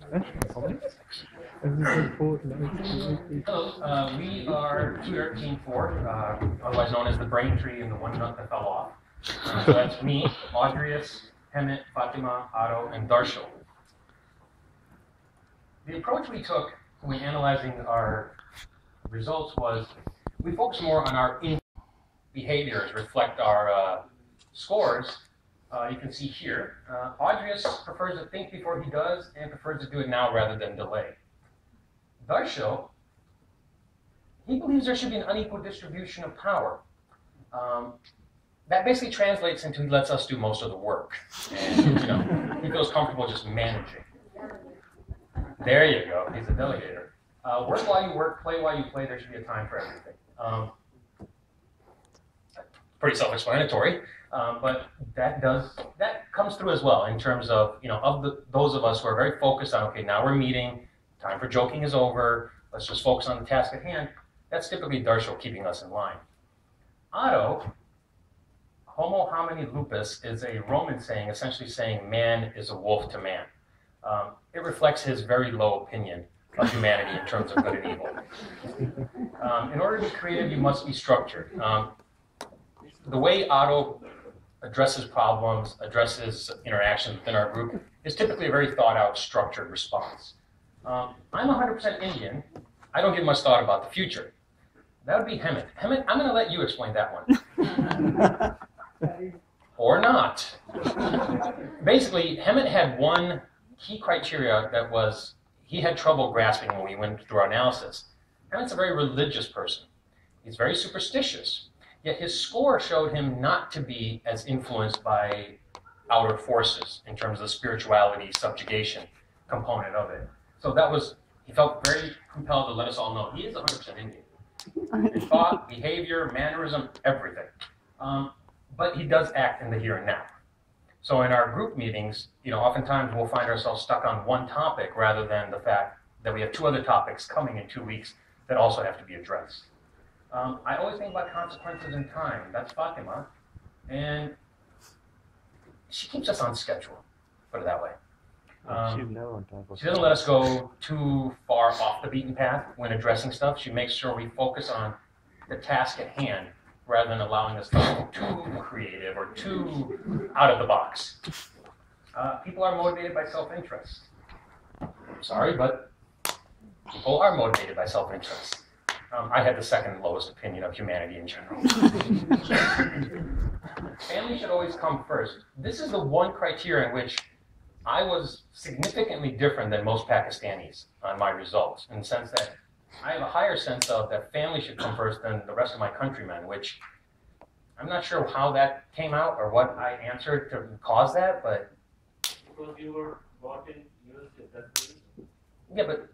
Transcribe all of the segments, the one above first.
Hello, we are Team 4, otherwise known as the brain tree and the one nut that fell off. So that's me, Audrius, Hamid, Fatima, Otto, and Darshil. The approach we took when analyzing our results was we focused more on our behaviors reflect our scores. You can see here, Audrius prefers to think before he does and prefers to do it now rather than delay. Darshil, he believes there should be an unequal distribution of power. That basically translates into he lets us do most of the work. And, he feels comfortable just managing. There you go, he's a delegator. Work while you work, play while you play, there should be a time for everything. Pretty self-explanatory, but that comes through as well in terms of, those of us who are very focused on, okay, now we're meeting, time for joking is over, let's just focus on the task at hand. That's typically Darshil keeping us in line. Otto, homo homini lupus, is a Roman saying, essentially saying man is a wolf to man. It reflects his very low opinion of humanity in terms of good and evil. In order to be creative, you must be structured. The way Otto addresses problems, addresses interactions within our group, is typically a very thought-out, structured response. I'm 100% Indian. I don't give much thought about the future. That would be Hamid. Hamid, I'm going to let you explain that one. Or not. Basically, Hamid had one key criteria that was he had trouble grasping when we went through our analysis. Hamid's a very religious person. He's very superstitious. Yet his score showed him not to be as influenced by outer forces in terms of the spirituality, subjugation component of it. So he felt very compelled to let us all know he is 100% Indian. In thought, behavior, mannerism, everything. But he does act in the here and now. So in our group meetings, oftentimes we'll find ourselves stuck on one topic rather than the fact that we have two other topics coming in 2 weeks that also have to be addressed. I always think about consequences in time. That's Fatima. And she keeps us on schedule, put it that way. She doesn't let us go too far off the beaten path when addressing stuff. She makes sure we focus on the task at hand rather than allowing us to go too creative or too out of the box. People are motivated by self-interest. I'm sorry, but people are motivated by self-interest. I had the second lowest opinion of humanity in general. Family should always come first. This is the one criteria in which I was significantly different than most Pakistanis on my results, in the sense that I have a higher sense of that family should come first than the rest of my countrymen, which I'm not sure how that came out or what I answered to cause that, but... Because you were brought in US, that's the reason. Yeah, but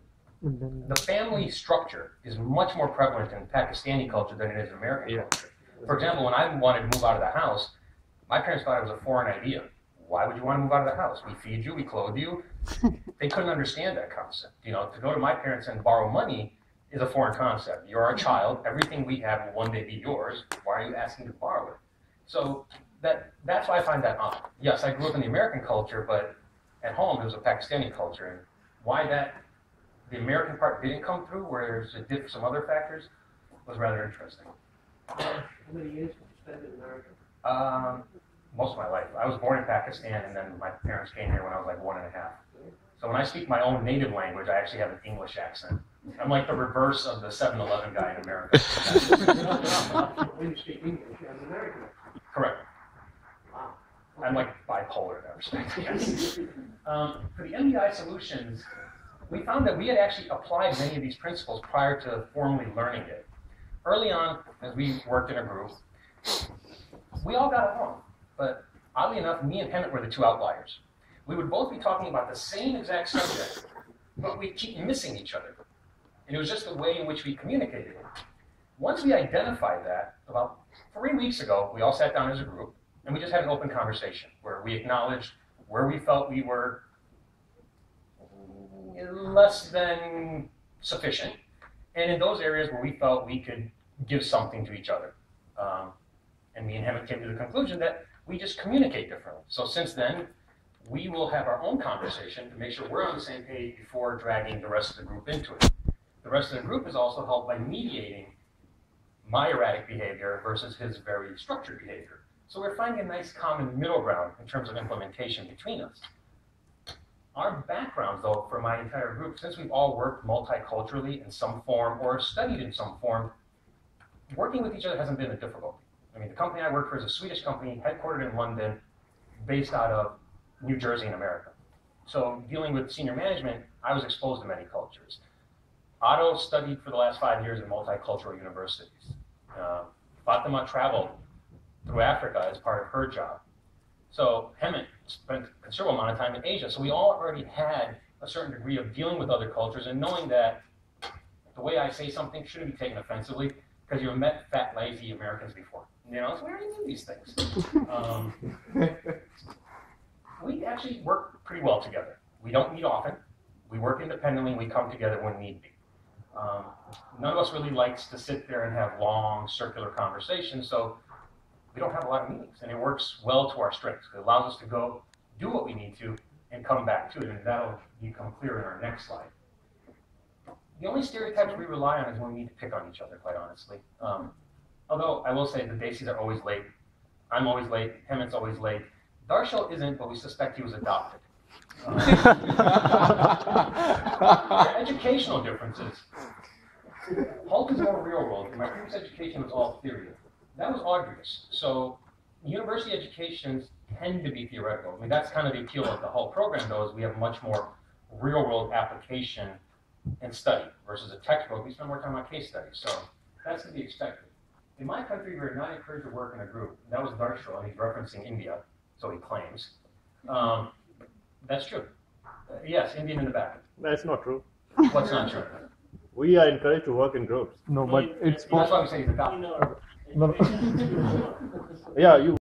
the family structure is much more prevalent in Pakistani culture than it is in American culture. For example, when I wanted to move out of the house, my parents thought it was a foreign idea. Why would you want to move out of the house? We feed you, we clothe you. They couldn't understand that concept. To go to my parents and borrow money is a foreign concept. You're a child. Everything we have will one day be yours. Why are you asking to borrow it? So that's why I find that odd. Yes, I grew up in the American culture, but at home it was a Pakistani culture. And why the American part didn't come through, whereas it did for some other factors, was rather interesting. How many years did you spend in America? Most of my life. I was born in Pakistan, and then my parents came here when I was like 1.5. So when I speak my own native language, I actually have an English accent. I'm like the reverse of the 7-Eleven guy in America. When you speak English, you're an American. Correct. Wow. I'm like bipolar in that respect, yes. For the MBI solutions, we found that we had actually applied many of these principles prior to formally learning it. Early on, as we worked in a group, we all got along. But oddly enough, me and Hamid were the two outliers. We would both be talking about the same exact subject, but we'd keep missing each other. And it was just the way in which we communicated. Once we identified that, about 3 weeks ago, we all sat down as a group, and we just had an open conversation where we acknowledged where we felt we were less than sufficient, and in those areas where we felt we could give something to each other. And me and Hamid came to the conclusion that we just communicate differently. So since then, we will have our own conversation to make sure we're on the same page before dragging the rest of the group into it. The rest of the group is also helped by mediating my erratic behavior versus his very structured behavior. So we're finding a nice common middle ground in terms of implementation between us. Our backgrounds, though, for my entire group, since we've all worked multiculturally in some form or studied in some form, working with each other hasn't been a difficulty. I mean, the company I work for is a Swedish company, headquartered in London, based out of New Jersey in America. So dealing with senior management, I was exposed to many cultures. Otto studied for the last 5 years in multicultural universities. Fatima traveled through Africa as part of her job. So Hamid spent a considerable amount of time in Asia. So we all already had a certain degree of dealing with other cultures and knowing that the way I say something shouldn't be taken offensively because you've met fat, lazy Americans before. You know, so we already knew these things. We actually work pretty well together. We don't meet often. We work independently and we come together when need be. None of us really likes to sit there and have long circular conversations, so we don't have a lot of meetings, and it works well to our strengths. It allows us to go do what we need to and come back to it, and that'll become clear in our next slide. The only stereotypes we rely on is when we need to pick on each other, quite honestly. Although I will say the Daisies are always late. I'm always late. Hamid's always late. Darshil isn't, but we suspect he was adopted. Educational differences. Hulk is more real world. My previous education was all theory. That was arduous. So university educations tend to be theoretical. I mean, that's kind of the appeal of the whole program, though, is we have much more real world application and study versus a textbook. We spend more time on case studies. So that's to be expected. In my country, we're not encouraged to work in a group. That was Darshil, and he's referencing India, so he claims. That's true. Yes, Indian in the back. That's not true. What's not true? We are encouraged to work in groups. No, but it's That's why we say he's adopted. Yeah, you